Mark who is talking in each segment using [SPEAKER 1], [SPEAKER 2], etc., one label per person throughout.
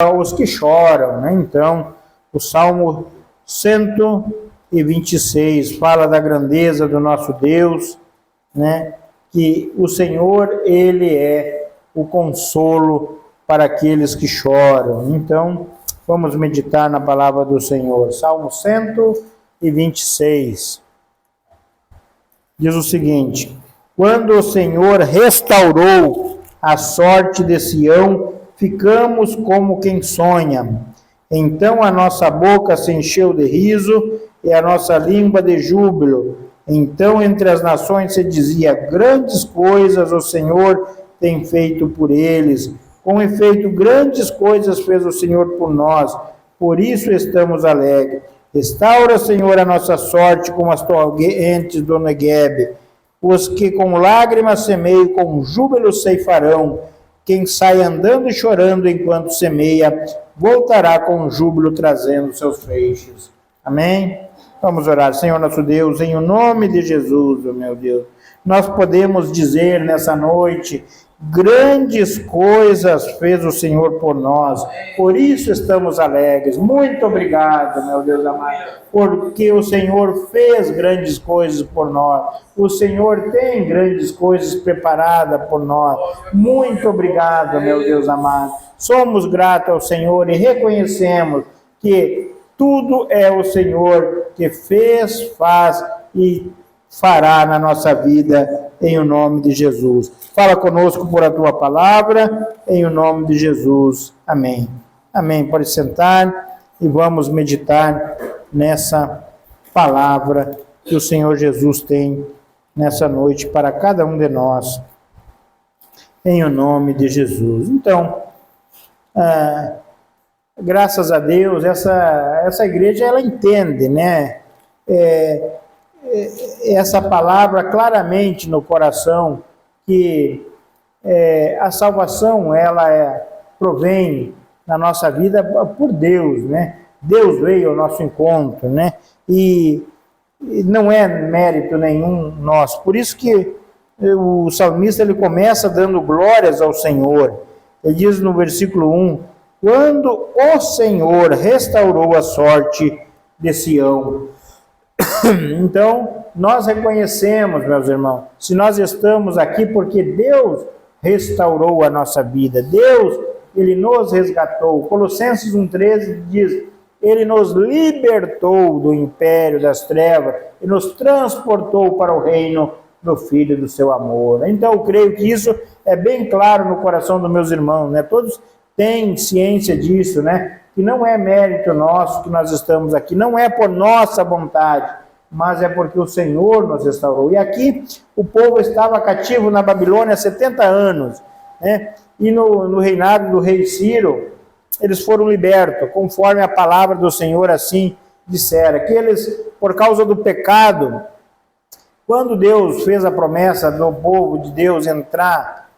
[SPEAKER 1] os que choram, né? Então, o Salmo 126 fala da grandeza do nosso Deus, né? Que o Senhor, Ele é o consolo para aqueles que choram. Então, vamos meditar na palavra do Senhor. Salmo 126 diz o seguinte: quando o Senhor restaurou a sorte de Sião, ficamos como quem sonha. Então a nossa boca se encheu de riso e a nossa língua de júbilo. Então entre as nações se dizia: grandes coisas o Senhor tem feito por eles. Com efeito, grandes coisas fez o Senhor por nós. Por isso estamos alegres. Restaura, Senhor, a nossa sorte como as torrentes do Neguebe. Os que com lágrimas semeiam, com júbilo ceifarão. Quem sai andando e chorando enquanto semeia, voltará com júbilo trazendo seus feixes. Amém? Vamos orar. Senhor nosso Deus, em o nome de Jesus, oh meu Deus, nós podemos dizer nessa noite: grandes coisas fez o Senhor por nós, por isso estamos alegres. Muito obrigado, meu Deus amado, porque o Senhor fez grandes coisas por nós, o Senhor tem grandes coisas preparadas por nós. Muito obrigado, meu Deus amado. Somos gratos ao Senhor e reconhecemos que tudo é o Senhor que fez, faz e fará na nossa vida, em o nome de Jesus. Fala conosco por a tua palavra, em o nome de Jesus. Amém. Amém. Pode sentar e vamos meditar nessa palavra que o Senhor Jesus tem nessa noite para cada um de nós, em o nome de Jesus. Então, graças a Deus, essa igreja, ela entende, né? Essa palavra claramente no coração, que a salvação, ela provém na nossa vida por Deus, né? Deus veio ao nosso encontro, né? E não é mérito nenhum nosso. Por isso que o salmista, ele começa dando glórias ao Senhor. Ele diz no versículo 1: quando o Senhor restaurou a sorte de Sião. Então, nós reconhecemos, meus irmãos, se nós estamos aqui porque Deus restaurou a nossa vida, Deus, Ele nos resgatou. Colossenses 1,13 diz: Ele nos libertou do império das trevas e nos transportou para o reino do Filho do seu amor. Então, eu creio que isso é bem claro no coração dos meus irmãos, né? Todos têm ciência disso, né? Que não é mérito nosso que nós estamos aqui, não é por nossa vontade, mas é porque o Senhor nos restaurou. E aqui o povo estava cativo na Babilônia há 70 anos, né? E no reinado do rei Ciro, eles foram libertos, conforme a palavra do Senhor assim dissera, que eles, por causa do pecado, quando Deus fez a promessa do povo de Deus entrar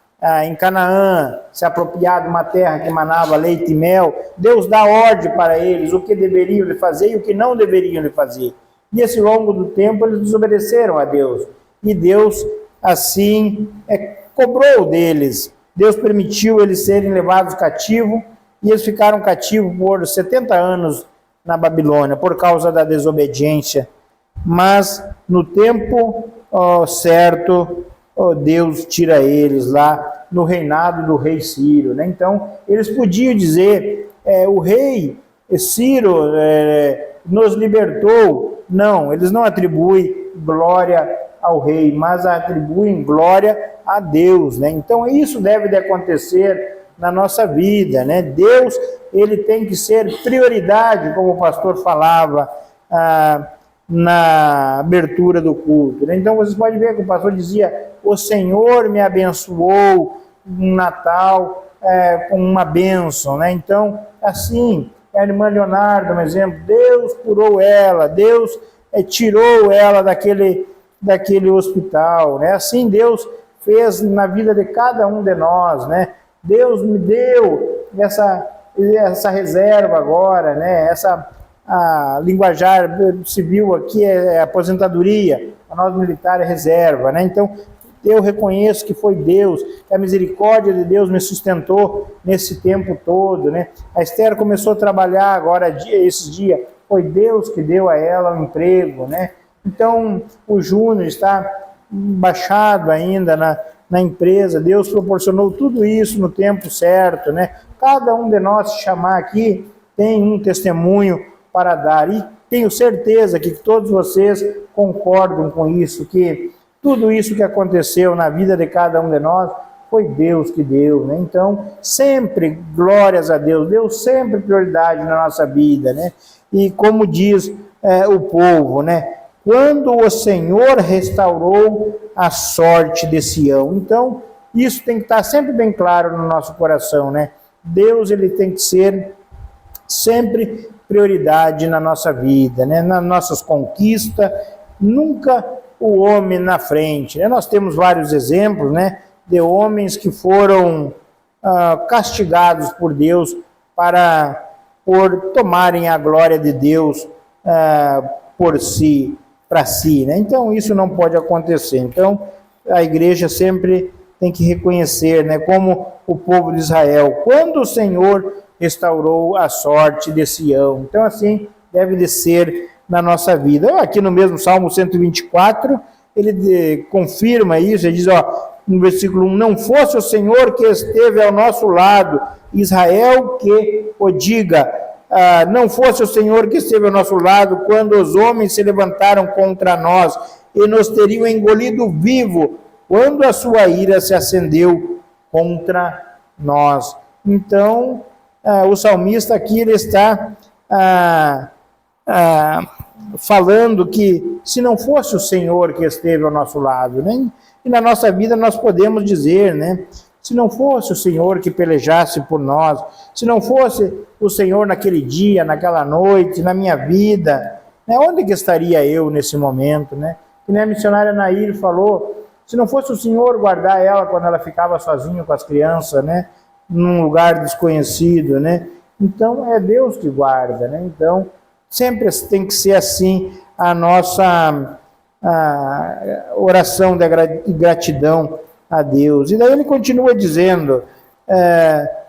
[SPEAKER 1] em Canaã, se apropriar de uma terra que manava leite e mel, Deus dá ordem para eles o que deveriam de fazer e o que não deveriam de fazer. E esse longo do tempo eles desobedeceram a Deus. E Deus assim cobrou deles. Deus permitiu eles serem levados cativos e eles ficaram cativos por 70 anos na Babilônia por causa da desobediência. Mas no tempo certo, Deus tira eles lá no reinado do rei Ciro, né? Então, eles podiam dizer, o rei Ciro nos libertou. Não, eles não atribuem glória ao rei, mas atribuem glória a Deus, né? Então, isso deve de acontecer na nossa vida, né? Deus, ele tem que ser prioridade, como o pastor falava na abertura do culto, né? Então, vocês podem ver que o pastor dizia: o Senhor me abençoou no Natal com uma bênção, né? Então, assim, a irmã Leonardo, um exemplo, Deus curou ela, Deus tirou ela daquele hospital, né? Assim Deus fez na vida de cada um de nós, né? Deus me deu essa reserva agora, né? A linguajar civil aqui é aposentadoria, a nós militar é reserva, né? Então, eu reconheço que foi Deus, que a misericórdia de Deus me sustentou nesse tempo todo, né? A Esther começou a trabalhar agora, esses dias, foi Deus que deu a ela um emprego, né? Então, o Júnior está baixado ainda na empresa, Deus proporcionou tudo isso no tempo certo, né? Cada um de nós, se chamar aqui, tem um testemunho para dar, e tenho certeza que todos vocês concordam com isso, que tudo isso que aconteceu na vida de cada um de nós, foi Deus que deu, né? Então, sempre glórias a Deus, Deus sempre prioridade na nossa vida, né? E como diz o povo, né? Quando o Senhor restaurou a sorte de Sião. Então, isso tem que estar sempre bem claro no nosso coração, né? Deus, ele tem que ser sempre prioridade na nossa vida, né? Nas nossas conquistas, nunca o homem na frente, né? Nós temos vários exemplos, né, de homens que foram castigados por Deus por tomarem a glória de Deus para si, né? Então isso não pode acontecer. Então a igreja sempre tem que reconhecer, né, como o povo de Israel, quando o Senhor restaurou a sorte de Sião. Então assim deve de ser na nossa vida. Aqui no mesmo Salmo 124, ele confirma isso, ele diz, no versículo 1, não fosse o Senhor que esteve ao nosso lado, Israel que o diga, não fosse o Senhor que esteve ao nosso lado, quando os homens se levantaram contra nós, e nos teriam engolido vivo, quando a sua ira se acendeu contra nós. Então, o salmista aqui, ele está falando que se não fosse o Senhor que esteve ao nosso lado, né? E na nossa vida nós podemos dizer, né? Se não fosse o Senhor que pelejasse por nós, se não fosse o Senhor naquele dia, naquela noite, na minha vida, né? Onde que estaria eu nesse momento, né? Que nem a missionária Nair falou, se não fosse o Senhor guardar ela quando ela ficava sozinha com as crianças, né? Num lugar desconhecido, né? Então é Deus que guarda, né? Então sempre tem que ser assim a nossa oração de gratidão a Deus. E daí ele continua dizendo,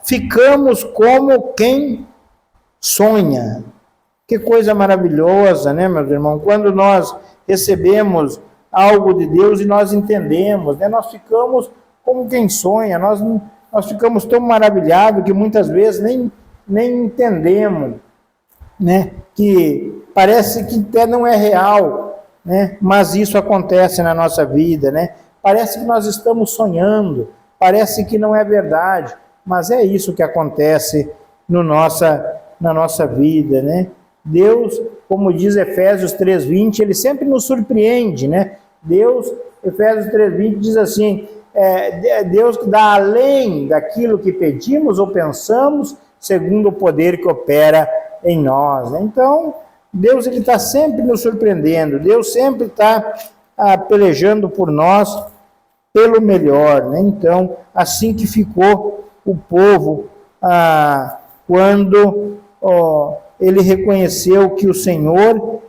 [SPEAKER 1] ficamos como quem sonha. Que coisa maravilhosa, né, meus irmãos? Quando nós recebemos algo de Deus e nós entendemos, né, nós ficamos como quem sonha, nós ficamos tão maravilhados que muitas vezes nem entendemos, né, que parece que até não é real, né, mas isso acontece na nossa vida, né, parece que nós estamos sonhando, parece que não é verdade, mas é isso que acontece na nossa vida, né. Deus, como diz Efésios 3:20, ele sempre nos surpreende, né, Deus, Efésios 3:20 diz assim, Deus que dá além daquilo que pedimos ou pensamos, segundo o poder que opera em nós, né? Então, Deus está sempre nos surpreendendo, Deus sempre está pelejando por nós pelo melhor, né? Então, assim que ficou o povo quando ele reconheceu que o Senhor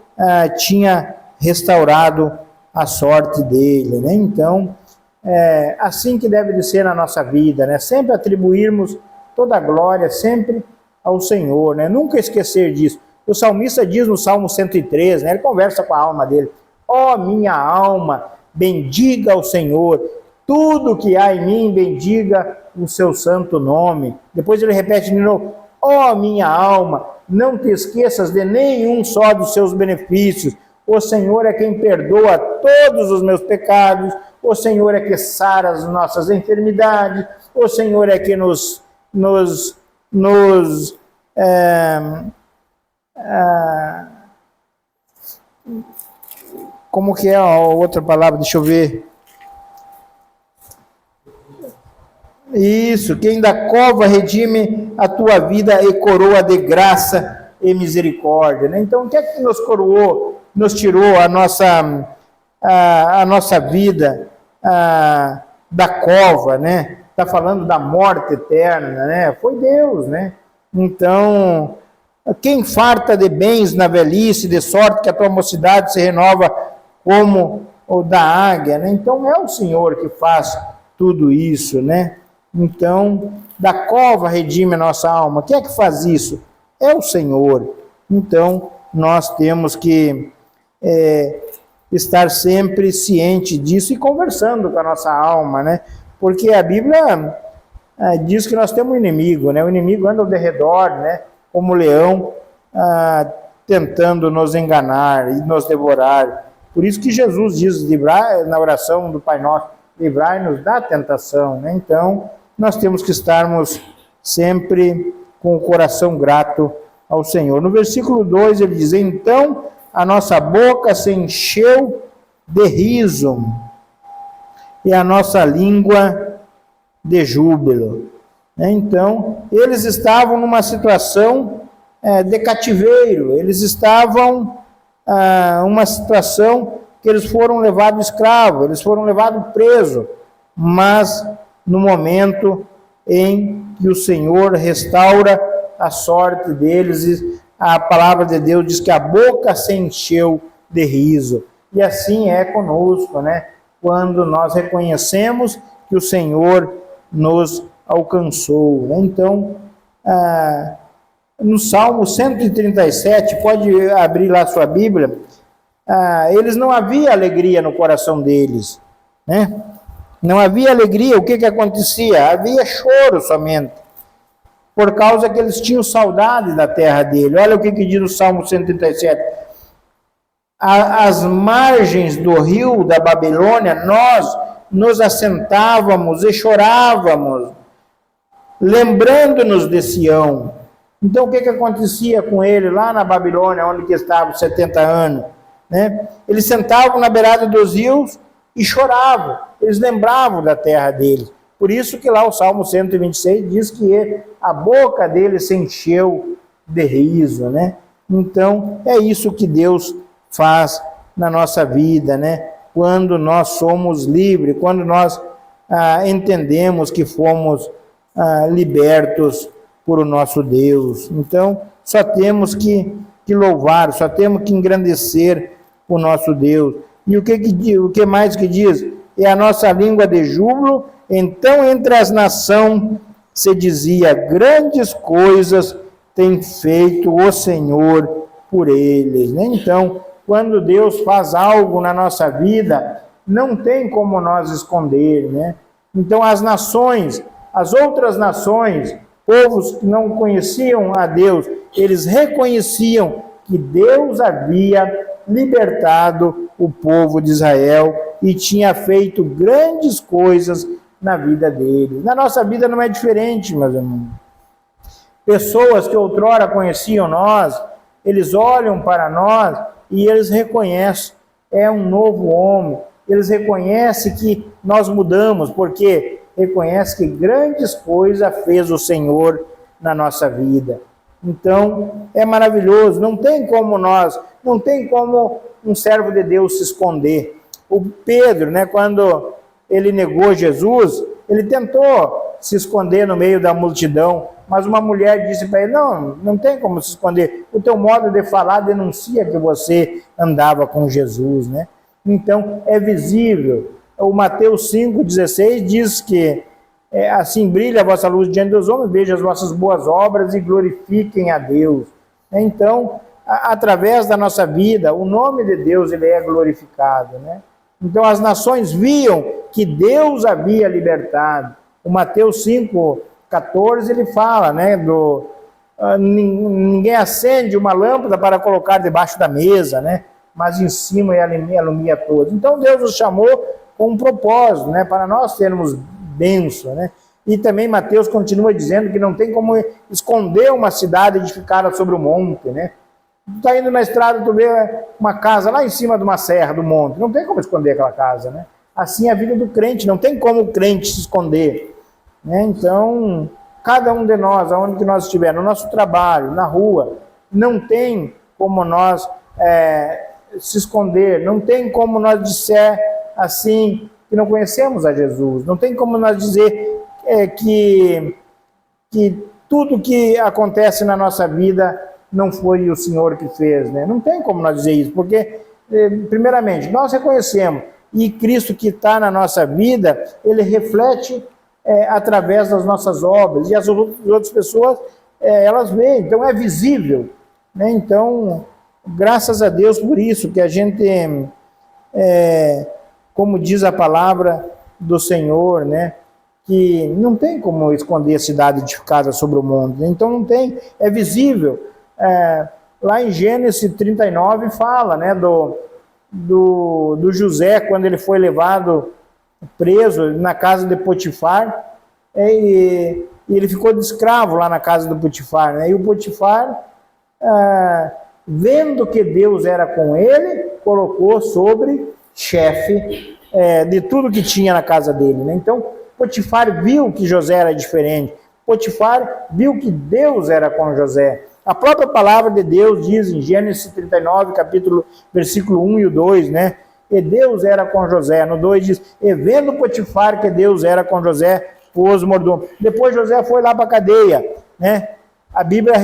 [SPEAKER 1] tinha restaurado a sorte dele, né? Então, assim que deve de ser na nossa vida, né? Sempre atribuirmos toda a glória, sempre ao Senhor, né? Nunca esquecer disso. O salmista diz no Salmo 103, né? Ele conversa com a alma dele, minha alma, bendiga o Senhor, tudo que há em mim, bendiga o seu santo nome. Depois ele repete de novo, minha alma, não te esqueças de nenhum só dos seus benefícios, o Senhor é quem perdoa todos os meus pecados, o Senhor é que sara as nossas enfermidades, o Senhor é que como que é a outra palavra? Deixa eu ver. Isso, quem da cova redime a tua vida e coroa de graça e misericórdia, né? Então, o que é que nos coroou, nos tirou a nossa vida da cova, né? Está falando da morte eterna, né? Foi Deus, né? Então, quem farta de bens na velhice, de sorte que a tua mocidade se renova como ou da águia, né? Então é o Senhor que faz tudo isso, né? Então, da cova redime a nossa alma. Quem é que faz isso? É o Senhor. Então, nós temos que estar sempre ciente disso e conversando com a nossa alma, né? Porque a Bíblia diz que nós temos um inimigo, né? O inimigo anda ao derredor, né? Como leão, tentando nos enganar e nos devorar. Por isso que Jesus diz, na oração do Pai Nosso, livrai-nos da tentação, né? Então, nós temos que estarmos sempre com o coração grato ao Senhor. No versículo 2 ele diz, então a nossa boca se encheu de riso e a nossa língua de júbilo. Então, eles estavam numa situação de cativeiro, eles estavam uma situação que eles foram levados escravos, eles foram levados presos, mas no momento em que o Senhor restaura a sorte deles, a palavra de Deus diz que a boca se encheu de riso. E assim é conosco, né? Quando nós reconhecemos que o Senhor nos alcançou. Então, no Salmo 137, pode abrir lá sua Bíblia, eles não havia alegria no coração deles, né? Não havia alegria, o que acontecia? Havia choro somente, por causa que eles tinham saudade da terra dele. Olha o que diz o Salmo 137. Às margens do rio da Babilônia, nós nos assentávamos e chorávamos, lembrando-nos de Sião. Então, o que acontecia com ele lá na Babilônia, onde que estavam 70 anos? Né? Eles sentavam na beirada dos rios e choravam, eles lembravam da terra deles. Por isso que lá o Salmo 126 diz que a boca deles se encheu de riso, né? Então, é isso que Deus faz na nossa vida, né? Quando nós somos livres, quando nós entendemos que fomos libertos por o nosso Deus. Então, só temos que louvar, só temos que engrandecer o nosso Deus. E o que mais que diz? É a nossa língua de júbilo. Então, entre as nações se dizia, grandes coisas tem feito o Senhor por eles. Né? Então, quando Deus faz algo na nossa vida, não tem como nós esconder. Né? Então, as nações, as outras nações, povos que não conheciam a Deus, eles reconheciam que Deus havia libertado o povo de Israel e tinha feito grandes coisas na vida deles. Na nossa vida não é diferente, meus irmãos. Pessoas que outrora conheciam nós, eles olham para nós e eles reconhecem, é um novo homem. Eles reconhecem que nós mudamos, porque reconhece que grandes coisas fez o Senhor na nossa vida. Então, é maravilhoso, não tem como um servo de Deus se esconder. O Pedro, né, quando ele negou Jesus, ele tentou se esconder no meio da multidão, mas uma mulher disse para ele, não tem como se esconder, o teu modo de falar denuncia que você andava com Jesus, né? Então, é visível. O Mateus 5,16 diz que assim brilha a vossa luz diante dos homens, vejam as vossas boas obras e glorifiquem a Deus. Então, através da nossa vida, o nome de Deus ele é glorificado, né? Então, as nações viam que Deus havia libertado. O Mateus 5,14 ele fala, né, ninguém acende uma lâmpada para colocar debaixo da mesa, né? Mas em cima e alumia todos. Então, Deus nos chamou com um propósito, né, para nós termos bênção, né? E também Mateus continua dizendo que não tem como esconder uma cidade edificada sobre o monte, né? Tu está indo na estrada, tu vê uma casa lá em cima de uma serra, do monte, não tem como esconder aquela casa, né? Assim é a vida do crente, não tem como o crente se esconder, né? Então, cada um de nós, aonde que nós estiver, no nosso trabalho, na rua, não tem como nós se esconder, não tem como nós disser assim, que não conhecemos a Jesus, não tem como nós dizer que tudo que acontece na nossa vida não foi o Senhor que fez, né? Não tem como nós dizer isso, porque, primeiramente, nós reconhecemos E Cristo que está na nossa vida, ele reflete através das nossas obras, e as outras pessoas, elas veem, então é visível, né? Então, graças a Deus por isso, que a gente, como diz a palavra do Senhor, né? Que não tem como esconder a cidade edificada sobre o monte, né? Então não tem, é visível. Lá em Gênesis 39 fala, né, do José, quando ele foi levado preso na casa de Potifar, e ele ficou de escravo lá na casa do Potifar, né? E o Potifar, vendo que Deus era com ele, colocou sobre chefe de tudo que tinha na casa dele, né? Então Potifar viu que José era diferente, Potifar viu que Deus era com José. A própria palavra de Deus diz em Gênesis 39, versículo 1 e o 2, né? E Deus era com José. No 2 diz, e vendo Potifar que Deus era com José, pôs mordomo. Depois José foi lá para a cadeia, né? A Bíblia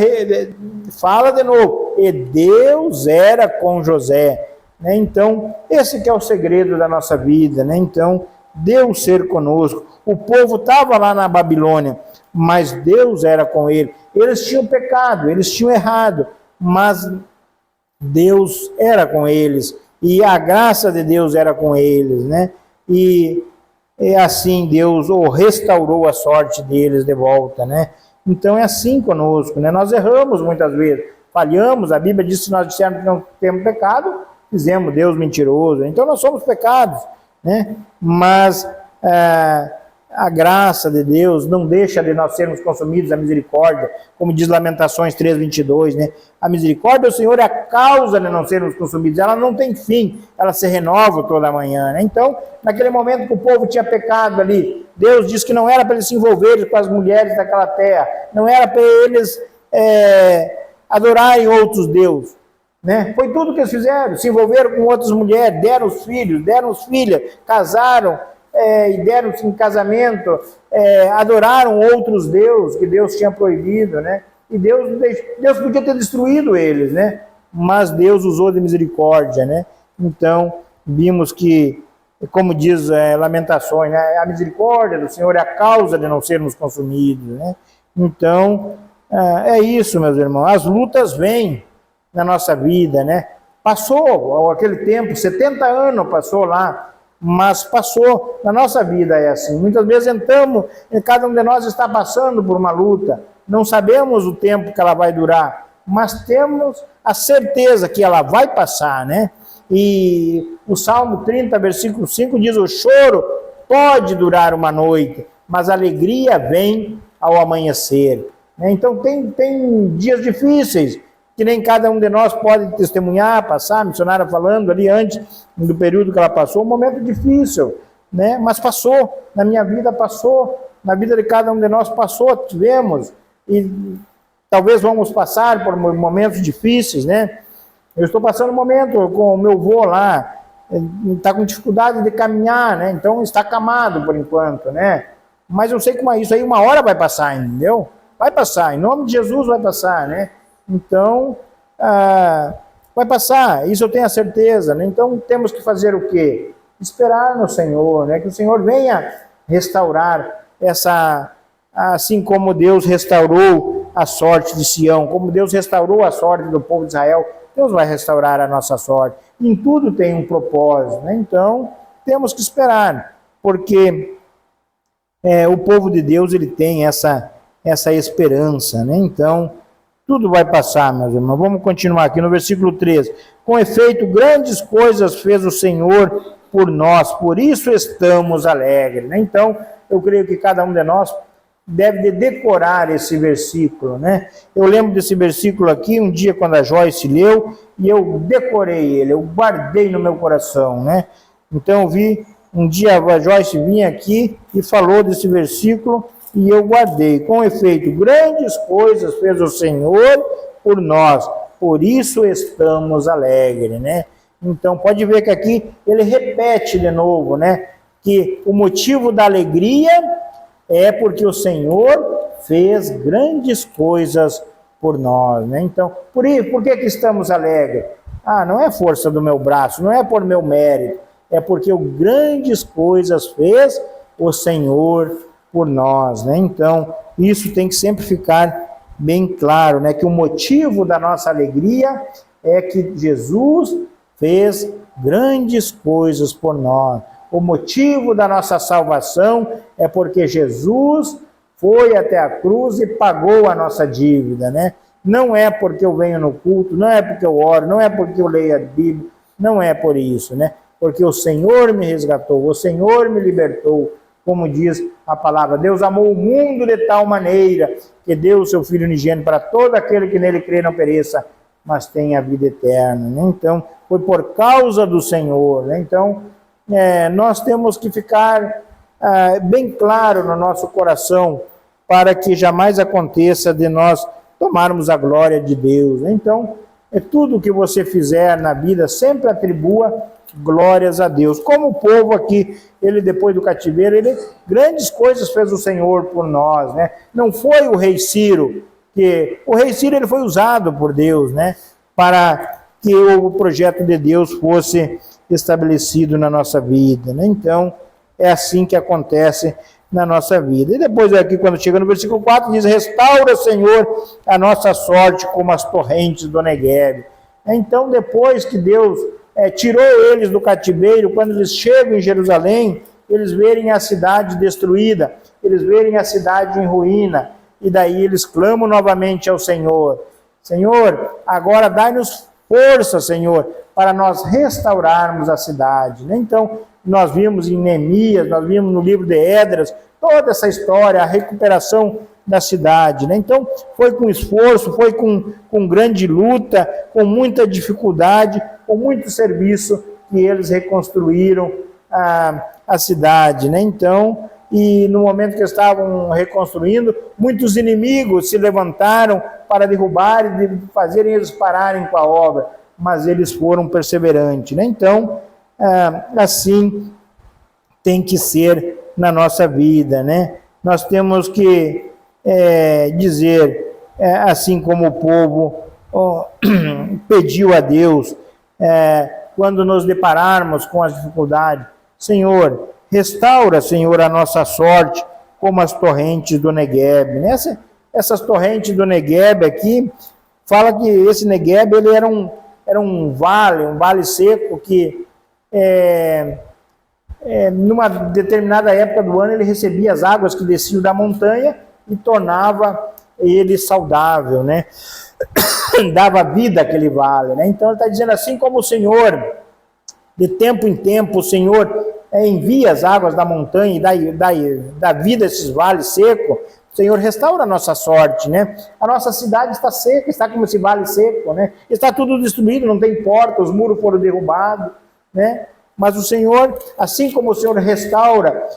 [SPEAKER 1] fala de novo, e Deus era com José, né? Então, esse que é o segredo da nossa vida, né? Então, Deus ser conosco. O povo estava lá na Babilônia, mas Deus era com ele. Eles tinham pecado, eles tinham errado, mas Deus era com eles, e a graça de Deus era com eles, né? E assim Deus restaurou a sorte deles de volta, né? Então é assim conosco, né? Nós erramos muitas vezes, falhamos, a Bíblia diz que se nós dissermos que não temos pecado, fizemos Deus mentiroso, então nós somos pecados, né? Mas a graça de Deus não deixa de nós sermos consumidos, a misericórdia, como diz Lamentações 3:22, né? A misericórdia do Senhor é a causa de não sermos consumidos, ela não tem fim, ela se renova toda manhã, né? Então, naquele momento que o povo tinha pecado ali, Deus disse que não era para eles se envolverem com as mulheres daquela terra, não era para eles adorarem outros deuses, né? Foi tudo que eles fizeram, se envolveram com outras mulheres, deram os filhos, deram as filhas, casaram, e deram-se em casamento, adoraram outros deuses que Deus tinha proibido, né? E Deus podia ter destruído eles, né? Mas Deus usou de misericórdia, né? Então, vimos que, como diz Lamentações, né? A misericórdia do Senhor é a causa de não sermos consumidos, né? Então, é isso, meus irmãos. As lutas vêm na nossa vida, né? Passou aquele tempo, 70 anos passou lá, mas passou, na nossa vida é assim, muitas vezes entramos, cada um de nós está passando por uma luta, não sabemos o tempo que ela vai durar, mas temos a certeza que ela vai passar, né? E o Salmo 30, versículo 5 diz, o choro pode durar uma noite, mas a alegria vem ao amanhecer, né? Então tem dias difíceis, que nem cada um de nós pode testemunhar, passar, a missionária falando ali antes do período que ela passou, um momento difícil, né? Mas passou, na minha vida passou, na vida de cada um de nós passou, tivemos, e talvez vamos passar por momentos difíceis, né? Eu estou passando um momento com o meu avô lá, está com dificuldade de caminhar, né? Então está acamado por enquanto, né? Mas eu sei que isso aí uma hora vai passar, entendeu? Vai passar, em nome de Jesus vai passar, né? Então, vai passar, isso eu tenho a certeza, né? Então temos que fazer o quê? Esperar no Senhor, né? Que o Senhor venha restaurar assim como Deus restaurou a sorte de Sião, como Deus restaurou a sorte do povo de Israel, Deus vai restaurar a nossa sorte. Em tudo tem um propósito, né? Então temos que esperar, porque o povo de Deus ele tem essa esperança, né? Então tudo vai passar, meus irmãos. Vamos continuar aqui no versículo 13. Com efeito, grandes coisas fez o Senhor por nós, por isso estamos alegres, né? Então, eu creio que cada um de nós deve decorar esse versículo, né? Eu lembro desse versículo aqui, um dia quando a Joyce leu, e eu decorei ele, eu guardei no meu coração, né? Então, eu vi, um dia a Joyce vinha aqui e falou desse versículo, e eu guardei. Com efeito, grandes coisas fez o Senhor por nós, por isso estamos alegres, né? Então, pode ver que aqui ele repete de novo, né? Que o motivo da alegria é porque o Senhor fez grandes coisas por nós, né? Então, por que estamos alegres? Não é força do meu braço, não é por meu mérito, é porque grandes coisas fez o Senhor por nós, né? Então, isso tem que sempre ficar bem claro, né? Que o motivo da nossa alegria é que Jesus fez grandes coisas por nós. O motivo da nossa salvação é porque Jesus foi até a cruz e pagou a nossa dívida, né? Não é porque eu venho no culto, não é porque eu oro, não é porque eu leio a Bíblia, não é por isso, né? Porque o Senhor me resgatou, o Senhor me libertou, como diz a palavra. Deus amou o mundo de tal maneira que deu o seu Filho unigênito para todo aquele que nele crê não pereça, mas tenha a vida eterna, né? Então, foi por causa do Senhor, né? Então, nós temos que ficar bem claro no nosso coração para que jamais aconteça de nós tomarmos a glória de Deus. Então, tudo que você fizer na vida, sempre atribua glórias a Deus. Como o povo aqui, ele depois do cativeiro, grandes coisas fez o Senhor por nós, né? Não foi o rei Ciro, que o rei Ciro ele foi usado por Deus, né? Para que o projeto de Deus fosse estabelecido na nossa vida, né? Então, é assim que acontece na nossa vida. E depois aqui, quando chega no versículo 4, diz: restaura, Senhor, a nossa sorte como as torrentes do Negueb. Então, depois que Deus tirou eles do cativeiro, quando eles chegam em Jerusalém, eles verem a cidade destruída, eles verem a cidade em ruína, e daí eles clamam novamente ao Senhor: Senhor, agora dai-nos força, Senhor, para nós restaurarmos a cidade. Então, nós vimos em Neemias, nós vimos no livro de Esdras, toda essa história, a recuperação da cidade, né? Então, foi com esforço, foi com grande luta, com muita dificuldade, com muito serviço, que eles reconstruíram a cidade, né? Então, e no momento que estavam reconstruindo, muitos inimigos se levantaram para derrubar e fazerem eles pararem com a obra, mas eles foram perseverantes, né? Então, assim tem que ser na nossa vida, né? Nós temos que dizer, assim como o povo pediu a Deus, quando nos depararmos com as dificuldades: Senhor, restaura, Senhor, a nossa sorte como as torrentes do Negueb. Essas torrentes do Negueb aqui, fala que esse Negueb ele era um vale seco que numa determinada época do ano ele recebia as águas que desciam da montanha e tornava ele saudável, né? Dava vida àquele vale, né? Então ele está dizendo: assim como o Senhor, de tempo em tempo, o Senhor envia as águas da montanha e dá vida a esses vales secos, o Senhor restaura a nossa sorte, né? A nossa cidade está seca, está como esse vale seco, né? Está tudo destruído, não tem porta, os muros foram derrubados, né? Mas o Senhor, assim como o Senhor restaura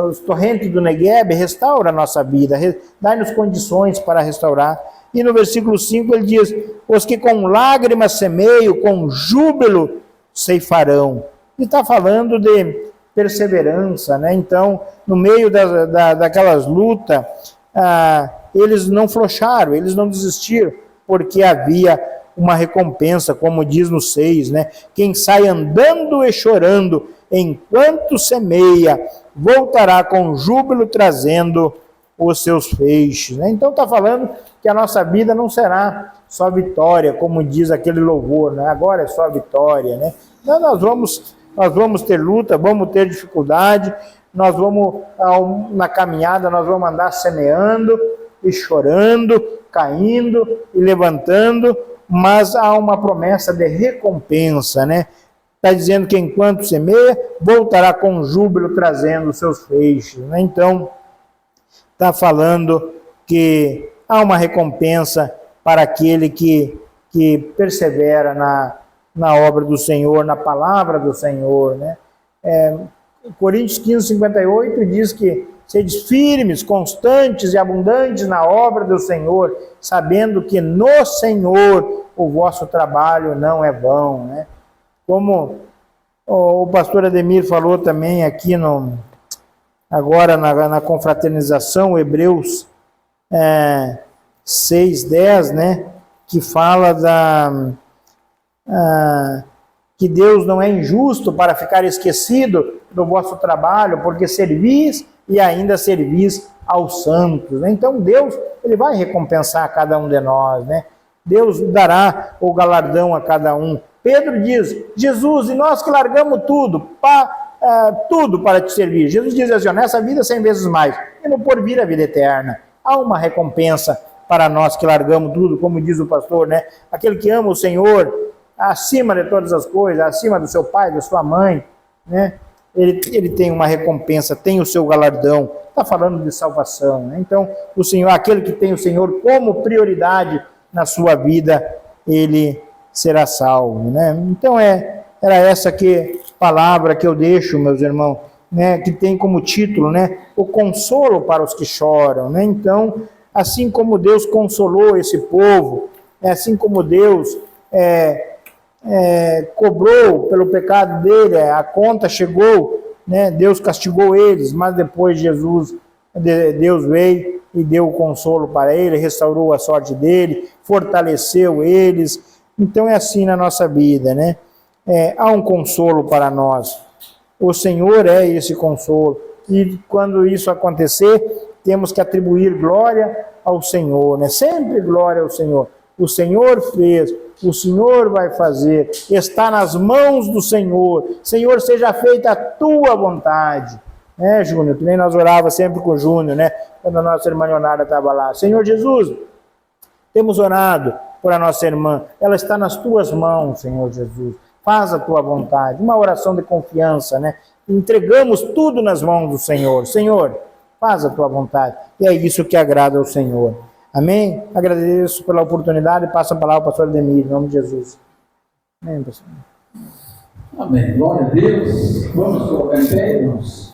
[SPEAKER 1] os torrentes do Negueb, restaura a nossa vida, dá-nos condições para restaurar. E no versículo 5 ele diz: os que com lágrimas semeiam, com júbilo ceifarão. E está falando de perseverança, né? Então, no meio daquelas lutas, eles não flocharam, eles não desistiram, porque havia uma recompensa, como diz no 6, né? Quem sai andando e chorando enquanto semeia, voltará com júbilo trazendo os seus feixes, né? Então está falando que a nossa vida não será só vitória, como diz aquele louvor, né? Agora é só vitória, né? Então nós vamos ter luta, vamos ter dificuldade, nós vamos, na caminhada, nós vamos andar semeando e chorando, caindo e levantando, mas há uma promessa de recompensa, né? Está dizendo que enquanto semeia, voltará com júbilo trazendo os seus feixes, né? Então, está falando que há uma recompensa para aquele que persevera na obra do Senhor, na palavra do Senhor, né? Coríntios 15:58 diz que sede firmes, constantes e abundantes na obra do Senhor, sabendo que no Senhor o vosso trabalho não é vão, né? Como o pastor Ademir falou também aqui agora na confraternização, Hebreus 6:10, né? Que fala que Deus não é injusto para ficar esquecido do vosso trabalho, porque servis e ainda servis aos santos. Então Deus, ele vai recompensar cada um de nós, né? Deus dará o galardão a cada um. Pedro diz, Jesus, e nós que largamos tudo para te servir. Jesus diz assim, nessa vida 100 vezes mais, e no porvir a vida eterna. Há uma recompensa para nós que largamos tudo, como diz o pastor, né? Aquele que ama o Senhor acima de todas as coisas, acima do seu pai, da sua mãe, né? Ele tem uma recompensa, tem o seu galardão. Está falando de salvação, né? Então, o Senhor, aquele que tem o Senhor como prioridade na sua vida, ele será salvo, né? Então, era essa palavra que eu deixo, meus irmãos, né? Que tem como título, né? O consolo para os que choram, né? Então, assim como Deus consolou esse povo, assim como Deus cobrou pelo pecado dele, a conta chegou, né? Deus castigou eles, mas depois Deus veio e deu o consolo para ele, restaurou a sorte dele, fortaleceu eles. Então é assim na nossa vida, né? Há um consolo para nós. O Senhor é esse consolo. E quando isso acontecer, temos que atribuir glória ao Senhor, né? Sempre glória ao Senhor. O Senhor fez, o Senhor vai fazer, está nas mãos do Senhor. Senhor, seja feita a tua vontade. Né, Júnior? Que nem nós orávamos sempre com o Júnior, né? Quando a nossa irmã Leonarda estava lá. Senhor Jesus, temos orado por a nossa irmã. Ela está nas tuas mãos, Senhor Jesus. Faz a tua vontade. Uma oração de confiança, né? Entregamos tudo nas mãos do Senhor. Senhor, faz a tua vontade. E é isso que agrada ao Senhor. Amém? Agradeço pela oportunidade e passo a palavra ao pastor Ademir, em nome de Jesus. Amém, pastor.
[SPEAKER 2] Amém. Glória a Deus. Vamos colocar em pé, irmãos.